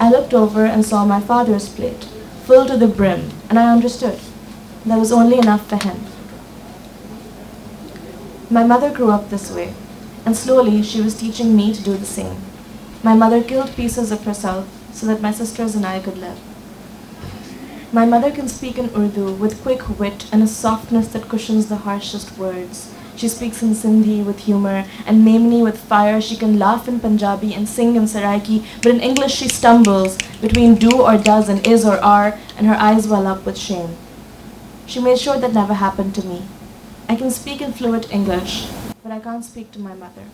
I looked over and saw my father's plate, full to the brim, and I understood. There was only enough for him. My mother grew up this way, and slowly she was teaching me to do the same. My mother killed pieces of herself so that my sisters and I could live. My mother can speak in Urdu with quick wit and a softness that cushions the harshest words. She speaks in Sindhi with humor, and Memni with fire. She can laugh in Punjabi and sing in Saraiki, but in English she stumbles between do or does and is or are, and her eyes well up with shame. She made sure that never happened to me. I can speak in fluent English, but I can't speak to my mother.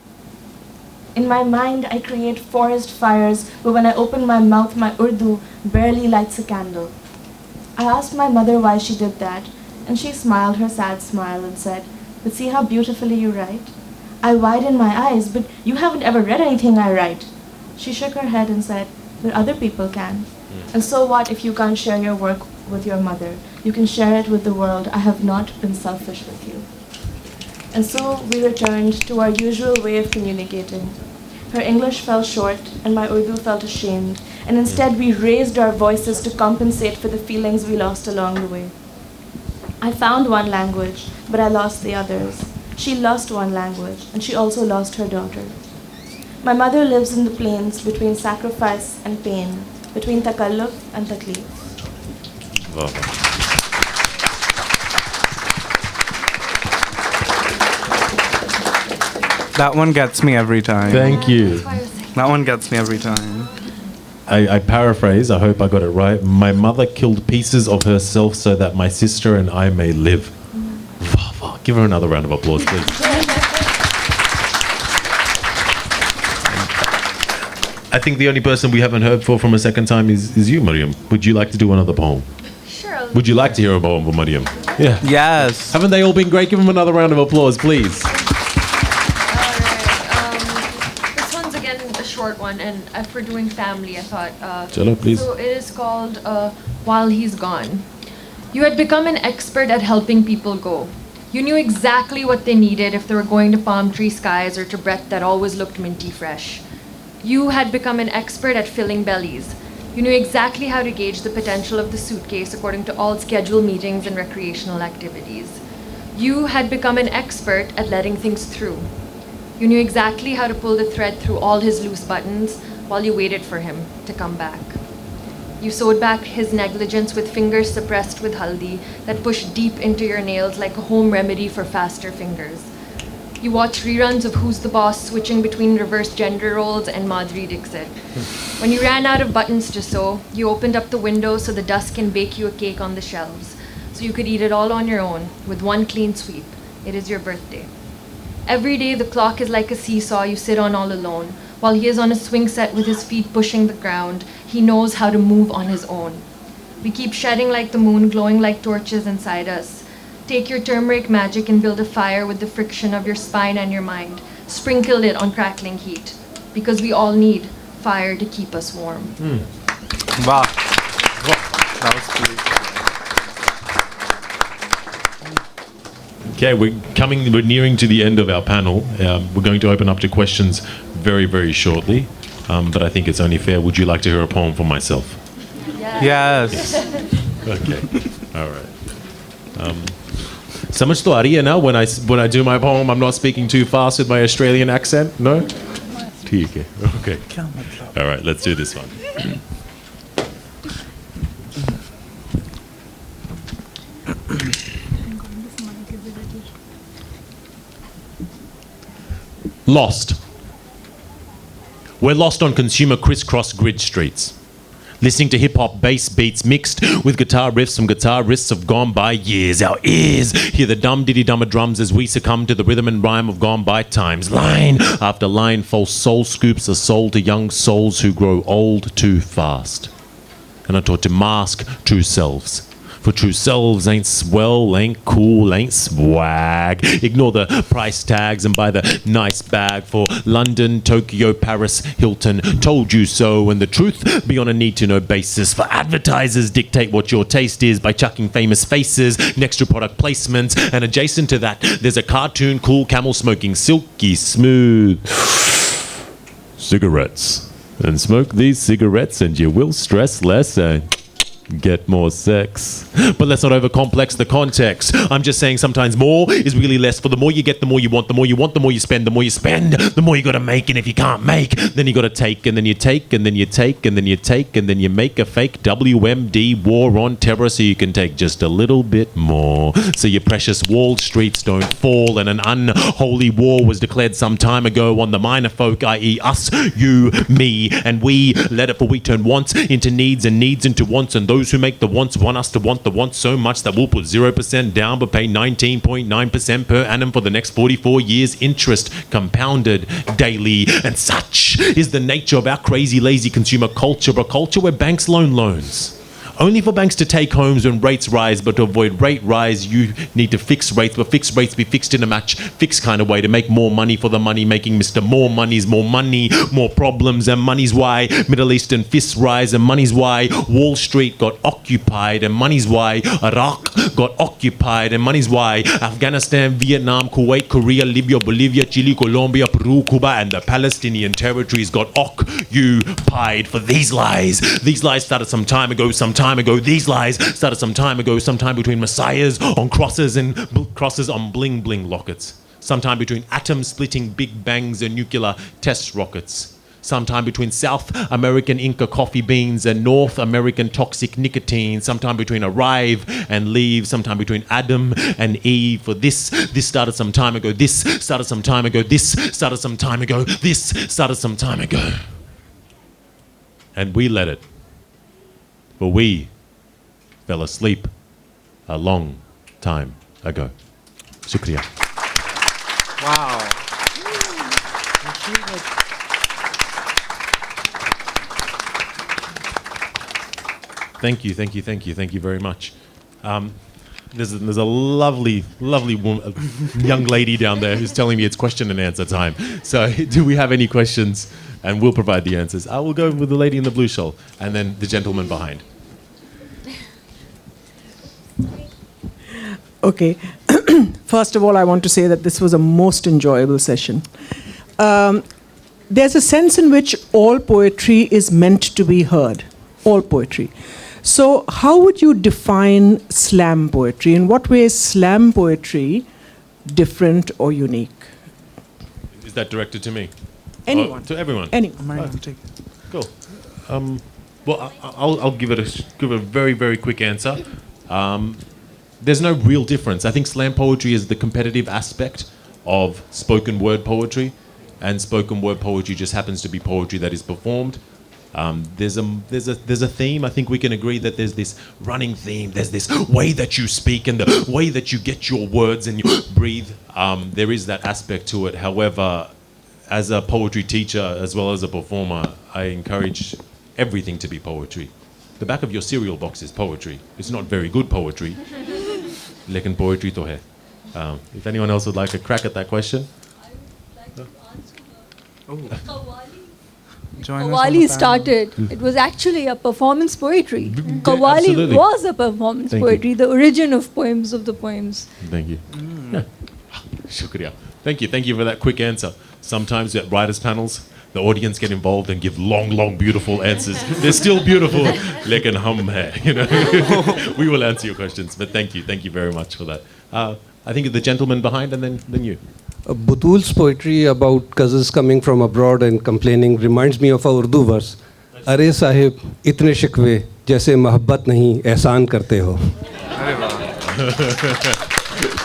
In my mind, I create forest fires, but when I open my mouth, my Urdu barely lights a candle. I asked my mother why she did that, and she smiled her sad smile and said, "But see how beautifully you write? I widen my eyes, but you haven't ever read anything I write." She shook her head and said, "But other people can. And so what if you can't share your work with your mother? You can share it with the world. I have not been selfish with you." And so we returned to our usual way of communicating. Her English fell short, and my Urdu felt ashamed, and instead we raised our voices to compensate for the feelings we lost along the way. I found one language, but I lost the others. She lost one language, and she also lost her daughter. My mother lives in the plains between sacrifice and pain, between takalluf and taklif. Wow. That one gets me every time. Thank you. That one gets me every time. I paraphrase, I hope I got it right. My mother killed pieces of herself so that my sister and I may live. Give her another round of applause, please. I think the only person we haven't heard from a second time is you, Mariam. Would you like to do another poem? Sure. Would you like to hear a poem from Mariam? Yeah. Yes. Haven't they all been great? Give them another round of applause, please. This one's again a short one, and for doing family, I thought. Chalo, please. So it is called While He's Gone. You had become an expert at helping people go. You knew exactly what they needed if they were going to palm tree skies or to bread that always looked minty fresh. You had become an expert at filling bellies. You knew exactly how to gauge the potential of the suitcase according to all scheduled meetings and recreational activities. You had become an expert at letting things through. You knew exactly how to pull the thread through all his loose buttons while you waited for him to come back. You sewed back his negligence with fingers suppressed with haldi that pushed deep into your nails like a home remedy for faster fingers. You watched reruns of Who's the Boss switching between reverse gender roles and Madhuri Dixit. When you ran out of buttons to sew, you opened up the window so the dust can bake you a cake on the shelves, so you could eat it all on your own with one clean sweep. It is your birthday. Every day the clock is like a seesaw you sit on all alone. While he is on a swing set with his feet pushing the ground, he knows how to move on his own. We keep shedding like the moon, glowing like torches inside us. Take your turmeric magic and build a fire with the friction of your spine and your mind. Sprinkle it on crackling heat, because we all need fire to keep us warm. Wow. That was cool. Okay, we're nearing to the end of our panel. We're going to open up to questions very, very shortly. But I think it's only fair. Would you like to hear a poem from myself? Yes. Okay. All right. समझ तो आ रही है ना when I do my poem I'm not speaking too fast with my Australian accent? No? ठीक है. Okay. All right, let's do this one. Lost. We're lost on consumer crisscross grid streets, listening to hip-hop bass beats mixed with guitar riffs from guitarists of gone by years. Our ears hear the dum-diddy-dummer drums as we succumb to the rhythm and rhyme of gone by times. Line after line, false soul scoops are sold to young souls who grow old too fast and are taught to mask true selves. For true selves ain't swell, ain't cool, ain't swag. Ignore the price tags and buy the nice bag for London, Tokyo, Paris, Hilton. Told you so, and the truth be on a need-to-know basis. For advertisers dictate what your taste is by chucking famous faces next to product placements. And adjacent to that, there's a cartoon cool camel smoking silky smooth cigarettes. And smoke these cigarettes and you will stress less and get more sex. But let's not overcomplex the context. I'm just saying sometimes more is really less. For the more you get, the more you want. The more you want, the more you spend. The more you spend, the more you gotta make. And if you can't make, then you gotta take. And then you take, and then you take, and then you take, and then you make a fake WMD war on terror so you can take just a little bit more. So your precious Wall Streets don't fall. And an unholy war was declared some time ago on the minor folk, i.e. us, you, me, and we. Let it, for we turn wants into needs and needs into wants. And those who make the wants want us to want the wants so much that we'll put 0% down but pay 19.9% per annum for the next 44 years, interest compounded daily. And such is the nature of our crazy, lazy consumer culture, a culture where banks loan loans. Only for banks to take homes when rates rise, but to avoid rate rise, you need to fix rates, but fixed rates be fixed in a match fixed kind of way to make more money for the money making Mr. More Money's more money, more problems, and money's why Middle Eastern fists rise, and money's why Wall Street got occupied, and money's why Iraq got occupied, and money's why Afghanistan, Vietnam, Kuwait, Korea, Libya, Bolivia, Chile, Colombia, Peru, Cuba, and the Palestinian territories got occupied for these lies. These lies started some time ago. These lies started some time ago, sometime between messiahs on crosses and crosses on bling bling lockets, sometime between atom splitting big bangs and nuclear test rockets, sometime between South American Inca coffee beans and North American toxic nicotine, sometime between arrive and leave, sometime between Adam and Eve. For this started some time ago, this started some time ago, this started some time ago, this started some time ago. And we let it. For we fell asleep a long time ago. Shukriya. Wow. Thank you very much. There's a lovely young lady down there who's telling me it's question and answer time. So do we have any questions? And we'll provide the answers. I will go with the lady in the blue shawl and then the gentleman behind. Okay. First of all, I want to say that this was a most enjoyable session. There's a sense in which all poetry is meant to be heard. All poetry. So, how would you define slam poetry? In what way is slam poetry different or unique? Is that directed to me? Anyone. Or to everyone? Anyone. Mariam, take it. Cool. Well, I'll give it a very, very quick answer. There's no real difference. I think slam poetry is the competitive aspect of spoken word poetry, and spoken word poetry just happens to be poetry that is performed. There's a theme. I think we can agree that there's this running theme. There's this way that you speak and the way that you get your words and you breathe. There is that aspect to it. However, as a poetry teacher as well as a performer, I encourage everything to be poetry. The back of your cereal box is poetry. It's not very good poetry. Lekin poetry to hai. If anyone else would like a crack at that question. Qawwali started. It was actually a performance poetry. Qawwali absolutely. was a performance Thank poetry, you. the origin of poems of the poems. Thank you. Yeah. Shukriya. Thank you for that quick answer. Sometimes at writers' panels, the audience get involved and give long, beautiful answers. They're still beautiful. Lekin hum hai, you know. We will answer your questions, but thank you very much for that. I think the gentleman behind and then you. Batool's poetry about cousins coming from abroad and complaining reminds me of a Urdu verse. Are sahib, itne shikwe, jaise mohabbat nahi, ehsan karte ho.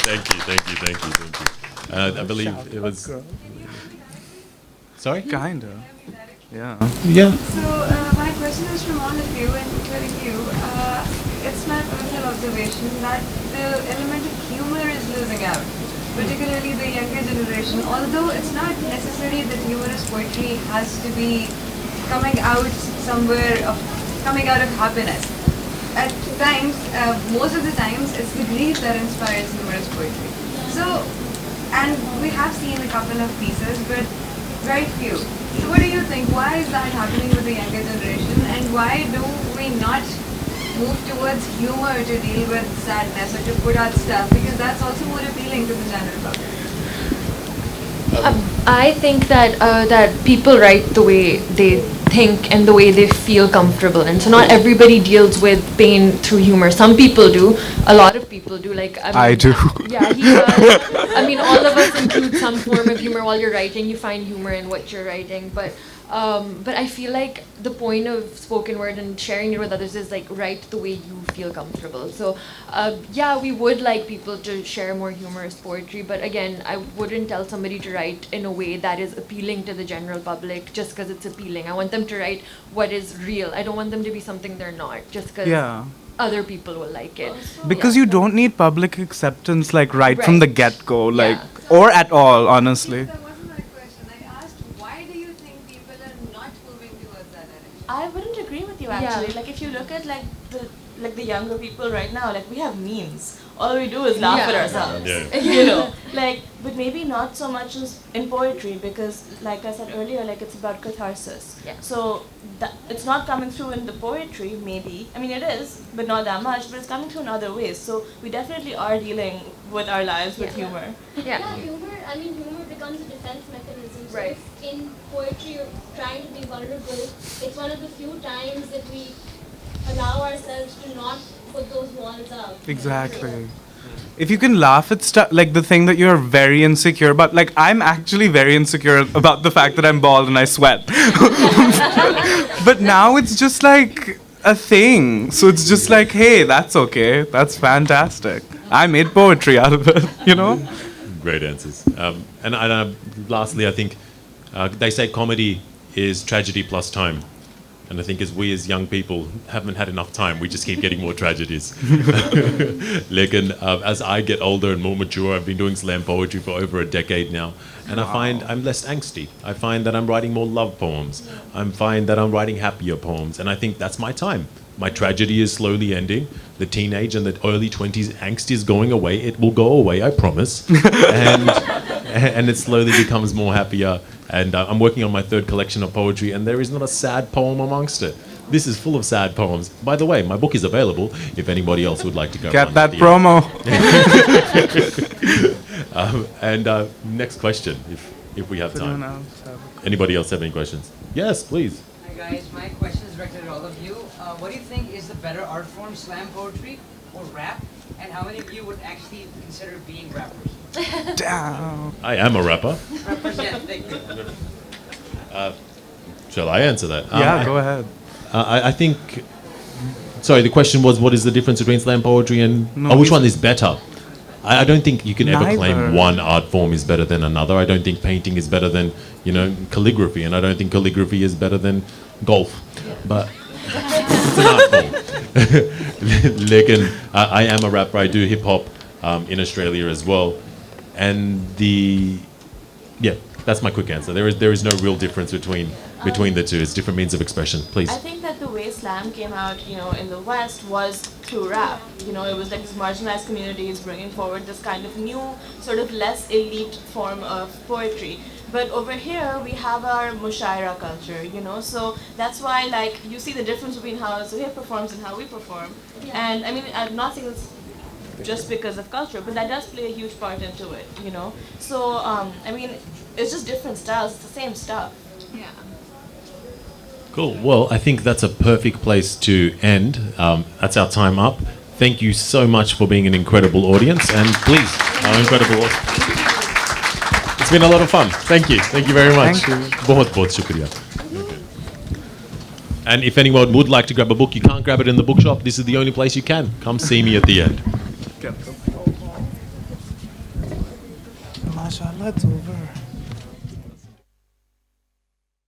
Thank you. I believe it was... Sorry? Kinda. Yeah. Yeah. So my question is from all of you, including you. It's my personal observation that the element of humor is losing out, particularly the younger generation. Although it's not necessary that humorous poetry has to be coming out of happiness. At times, most of the times, it's the grief that inspires humorous poetry. So, and we have seen a couple of pieces, but very few. So what do you think? Why is that happening with the younger generation, and why do we not move towards humor to deal with sadness or to put out stuff? Because that's also more appealing to the general public. I think that people write the way they think and the way they feel comfortable, and so not everybody deals with pain through humor. Some people do. A lot of people do. Like I do. Yeah, he does. I mean, all of us include some form of humor while you're writing. You find humor in what you're writing, but I feel like the point of spoken word and sharing it with others is like write the way you feel comfortable. So yeah, we would like people to share more humorous poetry, but again, I wouldn't tell somebody to write in a way that is appealing to the general public just because it's appealing. I want them to write what is real. I don't want them to be something they're not just because other people will like it. Because you don't need public acceptance like right from Right. the get-go, like or at all, honestly. That wasn't my question. I asked, why do you think people are not moving towards that direction? I wouldn't agree with you actually. Like if you look at like the younger people right now, like we have memes. All we do is laugh at ourselves. Yeah. You know, like, but maybe not so much in poetry because, like I said earlier, like it's about catharsis. Yeah. So it's not coming through in the poetry, maybe. I mean, it is, but not that much. But it's coming through in other ways. So we definitely are dealing with our lives with humor. Yeah. Humor becomes a defense mechanism. So Right. if in poetry you're trying to be vulnerable, it's one of the few times that we allow ourselves to not put those walls up. Exactly. If you can laugh at stuff like the thing that you're very insecure about, like I'm actually very insecure about the fact that I'm bald and I sweat. But now it's just like a thing. So it's just like, hey, that's okay. That's fantastic. I made poetry out of it, you know? Great answers. And lastly, I think they say comedy is tragedy plus time. And I think as we as young people haven't had enough time, we just keep getting more tragedies. Lekin, as I get older and more mature, I've been doing slam poetry for over a decade now. And I find I'm less angsty. I find that I'm writing more love poems. I find that I'm writing happier poems. And I think that's my time. My tragedy is slowly ending. The teenage and the early 20s angst is going away. It will go away, I promise. And it slowly becomes more happier. And I'm working on my third collection of poetry, and there is not a sad poem amongst it. This is full of sad poems. By the way, my book is available if anybody else would like to go. Get that promo. Next question, if we have time. Anybody else have any questions? Yes, please. Hi guys, my question is directed at all of you. What do you think is the better art form, slam poetry or rap? And how many of you would actually consider being rappers? Damn. I am a rapper. Represent, thank you. Shall I answer that? Yeah, go ahead. I think. Sorry, the question was, what is the difference between slam poetry and which one is better? I don't think you can ever claim one art form is better than another. I don't think painting is better than, calligraphy, and I don't think calligraphy is better than golf. But it's an art form. Lekin, I am a rapper. I do hip hop in Australia as well, and that's my quick answer. There is no real difference between the two. It's different means of expression. Please. I think that the way slam came out, in the West was through rap. It was like these marginalized communities bringing forward this kind of new, sort of less elite form of poetry. But over here, we have our mushaira culture, so that's why, you see the difference between how Zohab performs and how we perform. Yeah. And, I'm not saying it's just because of culture, but that does play a huge part into it, So, it's just different styles. It's the same stuff. Yeah. Cool. Well, I think that's a perfect place to end. That's our time up. Thank you so much for being an incredible audience, and please, our incredible audience. It's been a lot of fun. Thank you. Thank you very much. Thank you. Bahut bahut shukriya. And if anyone would like to grab a book, you can't grab it in the bookshop. This is the only place you can. Come see me at the end. MashaAllah, it's over.